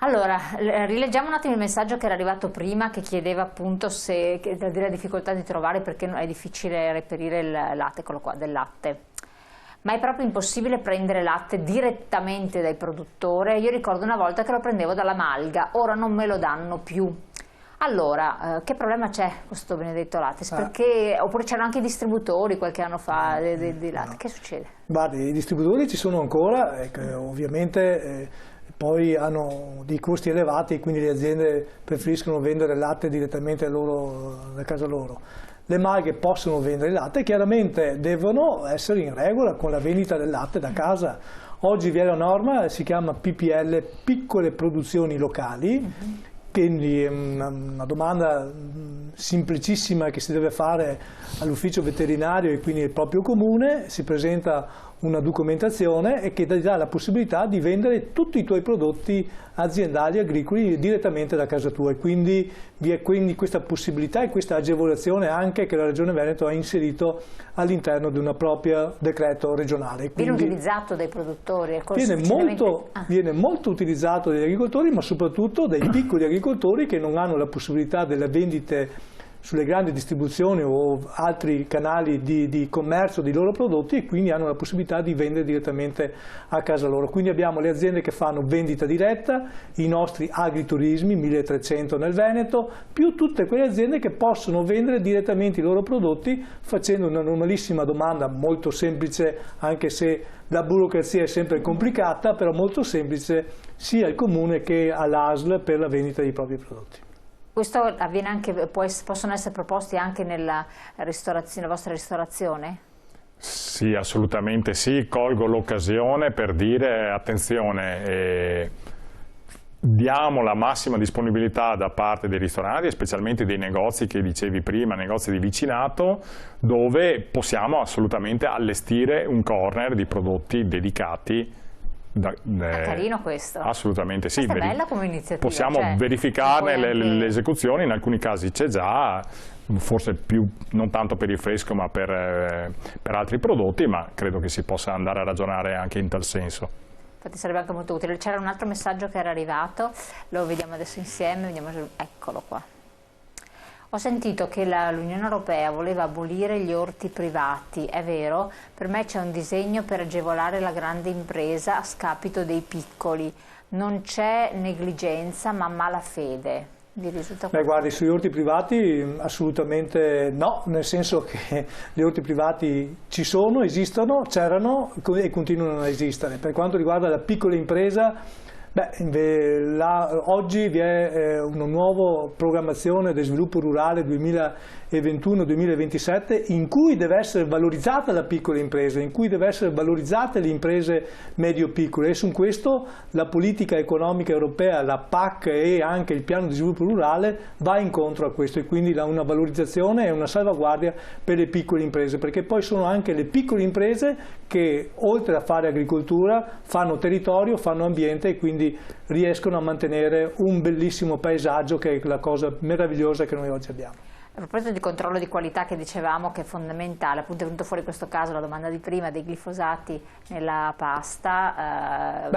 Allora, rileggiamo un attimo il messaggio che era arrivato prima, che chiedeva appunto della difficoltà di trovare perché è difficile reperire il latte, eccolo qua, del latte. Ma è proprio impossibile prendere latte direttamente dal produttore? Io ricordo una volta che lo prendevo dalla Malga, ora non me lo danno più. Allora, che problema c'è con questo benedetto latte? Oppure c'erano anche i distributori qualche anno fa di latte, che succede? Guardi, i distributori ci sono ancora, ovviamente poi hanno dei costi elevati e quindi le aziende preferiscono vendere latte direttamente da casa loro. Le Malghe possono vendere il latte, chiaramente devono essere in regola con la vendita del latte da casa. Oggi vi è la norma, si chiama PPL, piccole produzioni locali, quindi è una domanda semplicissima che si deve fare all'ufficio veterinario e quindi al proprio comune, si presenta una documentazione e che dà la possibilità di vendere tutti i tuoi prodotti aziendali agricoli direttamente da casa tua, e quindi vi è quindi questa possibilità e questa agevolazione anche che la Regione Veneto ha inserito all'interno di una propria decreto regionale. Viene utilizzato dai produttori? Viene molto utilizzato dagli agricoltori, ma soprattutto dai piccoli agricoltori che non hanno la possibilità delle vendite sulle grandi distribuzioni o altri canali di commercio dei loro prodotti, e quindi hanno la possibilità di vendere direttamente a casa loro. Quindi abbiamo le aziende che fanno vendita diretta, i nostri agriturismi, 1300 nel Veneto, più tutte quelle aziende che possono vendere direttamente i loro prodotti facendo una normalissima domanda molto semplice, anche se la burocrazia è sempre complicata, però molto semplice sia al comune che all'ASL per la vendita dei propri prodotti. Questo avviene anche, possono essere proposti anche nella vostra ristorazione? Sì, assolutamente sì. Colgo l'occasione per dire attenzione, diamo la massima disponibilità da parte dei ristoranti, specialmente dei negozi che dicevi prima, negozi di vicinato, dove possiamo assolutamente allestire un corner di prodotti dedicati. È carino questo. Assolutamente sì. Questa è bella come iniziativa. Possiamo verificarne le esecuzioni, in alcuni casi c'è già, forse più non tanto per il fresco ma per altri prodotti, ma credo che si possa andare a ragionare anche in tal senso. Infatti sarebbe anche molto utile. C'era un altro messaggio che era arrivato, lo vediamo adesso insieme, eccolo qua. Ho sentito che l'Unione Europea voleva abolire gli orti privati, è vero? Per me c'è un disegno per agevolare la grande impresa a scapito dei piccoli. Non c'è negligenza ma malafede. Vi risulta questo? Guardi, sugli orti privati assolutamente no, nel senso che gli orti privati ci sono, esistono, c'erano e continuano a esistere. Per quanto riguarda la piccola impresa, oggi vi è una nuova programmazione del sviluppo rurale 2021-2027 in cui deve essere valorizzata la piccola impresa, in cui deve essere valorizzate le imprese medio-piccole, e su questo la politica economica europea, la PAC e anche il piano di sviluppo rurale va incontro a questo, e quindi una valorizzazione e una salvaguardia per le piccole imprese, perché poi sono anche le piccole imprese che oltre a fare agricoltura fanno territorio, fanno ambiente e quindi riescono a mantenere un bellissimo paesaggio, che è la cosa meravigliosa che noi oggi abbiamo. A proposito di controllo di qualità che dicevamo che è fondamentale, appunto è venuto fuori questo caso, la domanda di prima, dei glifosati nella pasta.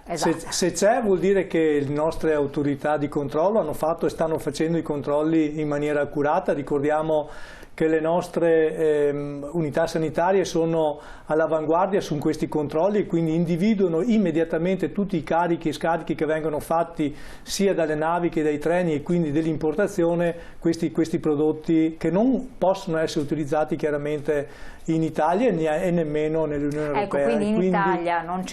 Esatto. Se c'è vuol dire che le nostre autorità di controllo hanno fatto e stanno facendo i controlli in maniera accurata. Ricordiamo che le nostre unità sanitarie sono all'avanguardia su questi controlli e quindi individuano immediatamente tutti i carichi e scarichi che vengono fatti sia dalle navi che dai treni, e quindi dell'importazione, questi prodotti che non possono essere utilizzati chiaramente in Italia e nemmeno nell'Unione Europea. Ecco, quindi in Italia non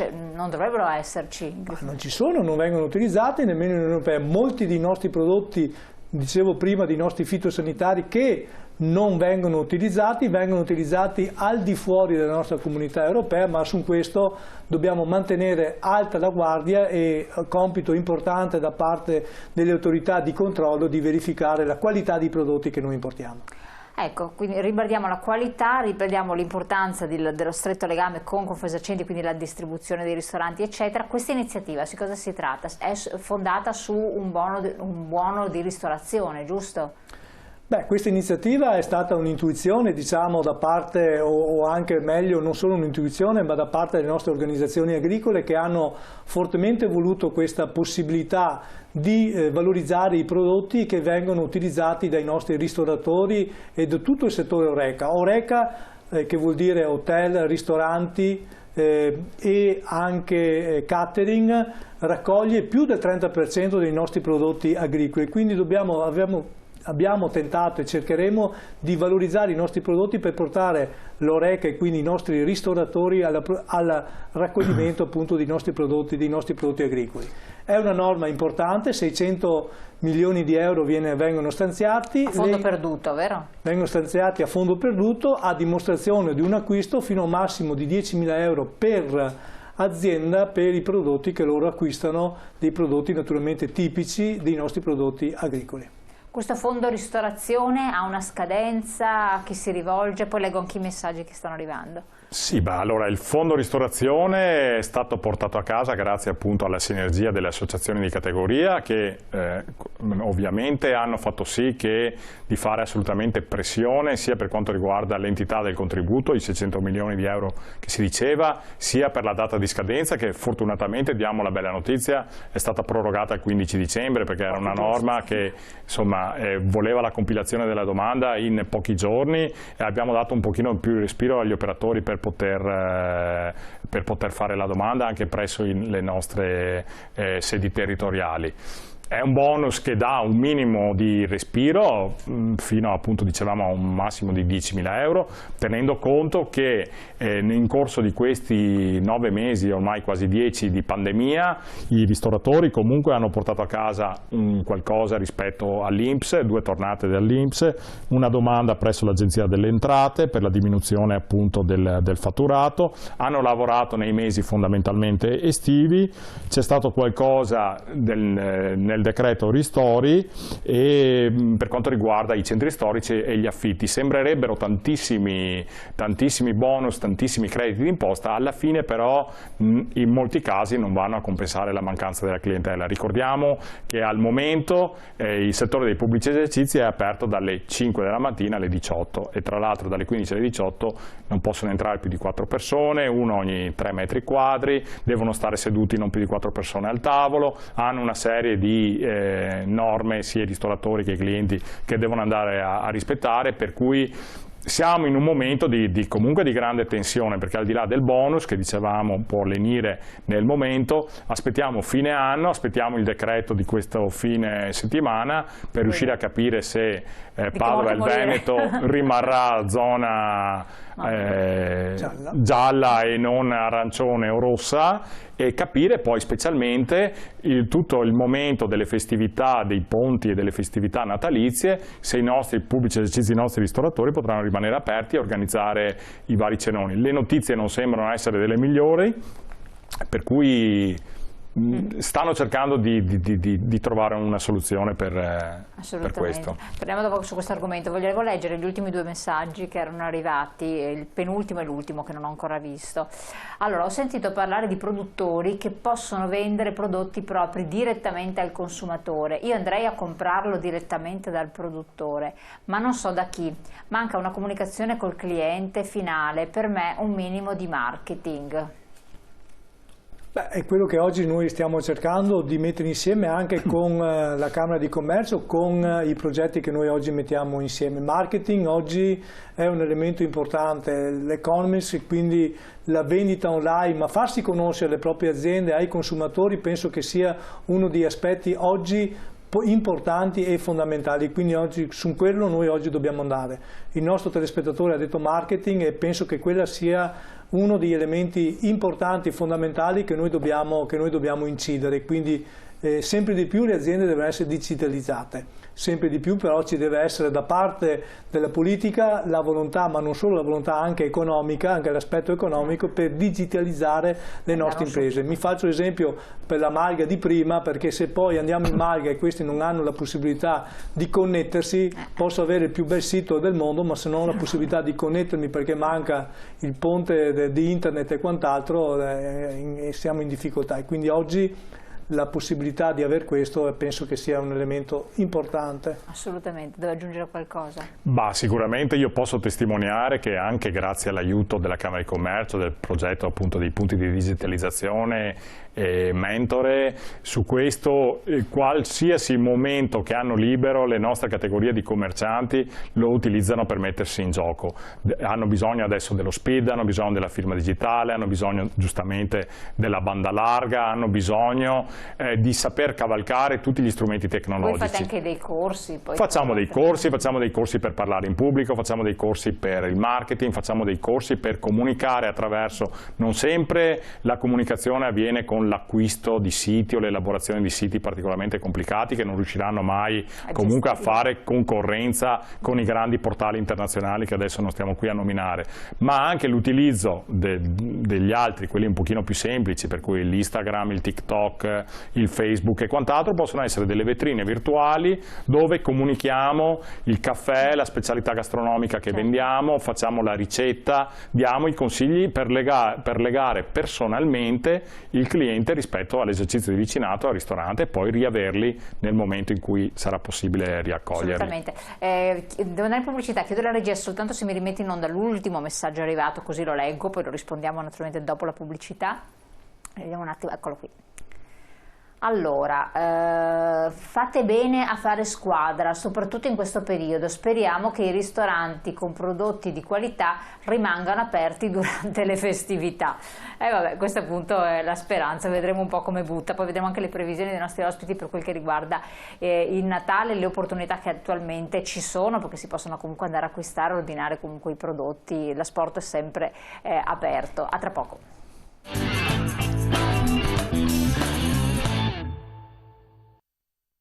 dovrebbero esserci. Non ci sono, non vengono utilizzati nemmeno nell'Unione Europea. Molti dei nostri prodotti, dicevo prima, dei nostri fitosanitari che non vengono utilizzati al di fuori della nostra comunità europea, ma su questo dobbiamo mantenere alta la guardia e compito importante da parte delle autorità di controllo di verificare la qualità dei prodotti che noi importiamo. Ecco, quindi ribadiamo la qualità, ribadiamo l'importanza dello stretto legame con Confesercenti, quindi la distribuzione dei ristoranti, eccetera. Questa iniziativa, su cosa si tratta? È fondata su un buono di ristorazione, giusto? Beh, questa iniziativa è stata un'intuizione, diciamo, da parte, o anche meglio, non solo un'intuizione, ma da parte delle nostre organizzazioni agricole che hanno fortemente voluto questa possibilità di valorizzare i prodotti che vengono utilizzati dai nostri ristoratori e da tutto il settore Horeca. Horeca, che vuol dire hotel, ristoranti e anche catering, raccoglie più del 30% dei nostri prodotti agricoli, quindi abbiamo tentato e cercheremo di valorizzare i nostri prodotti per portare l'Horeca e quindi i nostri ristoratori al raccoglimento appunto dei nostri prodotti agricoli. È una norma importante, 600 milioni di euro vengono stanziati. A fondo perduto, vero? Vengono stanziati a fondo perduto a dimostrazione di un acquisto fino a un massimo di 10.000 euro per azienda per i prodotti che loro acquistano, dei prodotti naturalmente tipici dei nostri prodotti agricoli. Questo fondo ristorazione ha una scadenza, a chi si rivolge? Poi leggo anche i messaggi che stanno arrivando. Sì, allora il fondo ristorazione è stato portato a casa grazie appunto alla sinergia delle associazioni di categoria che ovviamente hanno fatto sì di fare assolutamente pressione sia per quanto riguarda l'entità del contributo, i 600 milioni di euro che si diceva, sia per la data di scadenza che fortunatamente, diamo la bella notizia, è stata prorogata al 15 dicembre perché era una norma che insomma voleva la compilazione della domanda in pochi giorni e abbiamo dato un pochino più di respiro agli operatori per poter fare la domanda anche presso le nostre sedi territoriali. È un bonus che dà un minimo di respiro fino appunto dicevamo a un massimo di 10.000 euro, tenendo conto che in corso di questi 9 mesi, ormai quasi 10 di pandemia, i ristoratori comunque hanno portato a casa qualcosa rispetto all'INPS, 2 tornate dall'INPS, una domanda presso l'Agenzia delle Entrate per la diminuzione appunto del fatturato, hanno lavorato nei mesi fondamentalmente estivi, c'è stato qualcosa nel decreto ristori e per quanto riguarda i centri storici e gli affitti. Sembrerebbero tantissimi bonus, tantissimi crediti d'imposta, alla fine però in molti casi non vanno a compensare la mancanza della clientela. Ricordiamo che al momento il settore dei pubblici esercizi è aperto dalle 5 della mattina alle 18 e tra l'altro dalle 15 alle 18 non possono entrare più di 4 persone, uno ogni 3 metri quadri, devono stare seduti non più di 4 persone al tavolo, hanno una serie di norme sia i ristoratori che i clienti che devono andare a rispettare, per cui siamo in un momento comunque di grande tensione, perché al di là del bonus che dicevamo può lenire nel momento, aspettiamo fine anno, aspettiamo il decreto di questo fine settimana per riuscire a capire se Padova e il Veneto rimarrà zona gialla e non arancione o rossa, e capire poi specialmente tutto il momento delle festività, dei ponti e delle festività natalizie, se i nostri pubblici esercizi, i nostri ristoratori potranno rimanere aperti e organizzare i vari cenoni. Le notizie non sembrano essere delle migliori, per cui stanno cercando di trovare una soluzione per questo. Torniamo dopo su questo argomento. Volevo leggere gli ultimi 2 messaggi che erano arrivati, il penultimo e l'ultimo che non ho ancora visto. Allora, ho sentito parlare di produttori che possono vendere prodotti propri direttamente al consumatore. Io andrei a comprarlo direttamente dal produttore, ma non so da chi. Manca una comunicazione col cliente finale, per me un minimo di marketing. È quello che oggi noi stiamo cercando di mettere insieme anche con la Camera di Commercio, con i progetti che noi oggi mettiamo insieme. Marketing oggi è un elemento importante, l'e-commerce, quindi la vendita online, ma farsi conoscere le proprie aziende ai consumatori penso che sia uno degli aspetti oggi importanti e fondamentali, quindi oggi, su quello noi oggi dobbiamo andare. Il nostro telespettatore ha detto marketing e penso che quella sia uno degli elementi importanti, fondamentali che noi dobbiamo incidere, quindi sempre di più le aziende devono essere digitalizzate, sempre di più però ci deve essere da parte della politica la volontà, ma non solo la volontà, anche economica, anche l'aspetto economico per digitalizzare le nostre imprese. Mi faccio l'esempio per la Malga di prima, perché se poi andiamo in Malga e questi non hanno la possibilità di connettersi, posso avere il più bel sito del mondo, ma se non ho la possibilità di connettermi perché manca il ponte di internet e quant'altro, siamo in difficoltà. E quindi oggi la possibilità di aver questo penso che sia un elemento importante. Assolutamente, deve aggiungere qualcosa? Bah, sicuramente io posso testimoniare che anche grazie all'aiuto della Camera di Commercio, del progetto appunto dei punti di digitalizzazione e Mentore, su questo qualsiasi momento che hanno libero le nostre categorie di commercianti lo utilizzano per mettersi in gioco. Hanno bisogno adesso dello SPID, hanno bisogno della firma digitale, hanno bisogno giustamente della banda larga, hanno bisogno di saper cavalcare tutti gli strumenti tecnologici. Voi fate anche dei corsi? Poi facciamo dei corsi per parlare in pubblico, facciamo dei corsi per il marketing, facciamo dei corsi per comunicare attraverso, non sempre la comunicazione avviene con l'acquisto di siti o l'elaborazione di siti particolarmente complicati che non riusciranno mai comunque a fare concorrenza con i grandi portali internazionali che adesso non stiamo qui a nominare, ma anche l'utilizzo degli altri, quelli un pochino più semplici, per cui l'Instagram, il TikTok, il Facebook e quant'altro possono essere delle vetrine virtuali dove comunichiamo il caffè, la specialità gastronomica che vendiamo, facciamo la ricetta, diamo i consigli per legare personalmente il cliente rispetto all'esercizio di vicinato al ristorante e poi riaverli nel momento in cui sarà possibile riaccoglierli. Assolutamente. Devo andare in pubblicità, chiedo alla regia soltanto se mi rimetti in onda l'ultimo messaggio arrivato, così lo leggo, poi lo rispondiamo naturalmente dopo la pubblicità. Vediamo un attimo, eccolo qui. Allora, fate bene a fare squadra, soprattutto in questo periodo. Speriamo che i ristoranti con prodotti di qualità rimangano aperti durante le festività. Vabbè, questa appunto è la speranza, vedremo un po' come butta, poi vedremo anche le previsioni dei nostri ospiti per quel che riguarda il Natale, le opportunità che attualmente ci sono, perché si possono comunque andare a acquistare, ordinare comunque i prodotti, l'asporto è sempre aperto. A tra poco.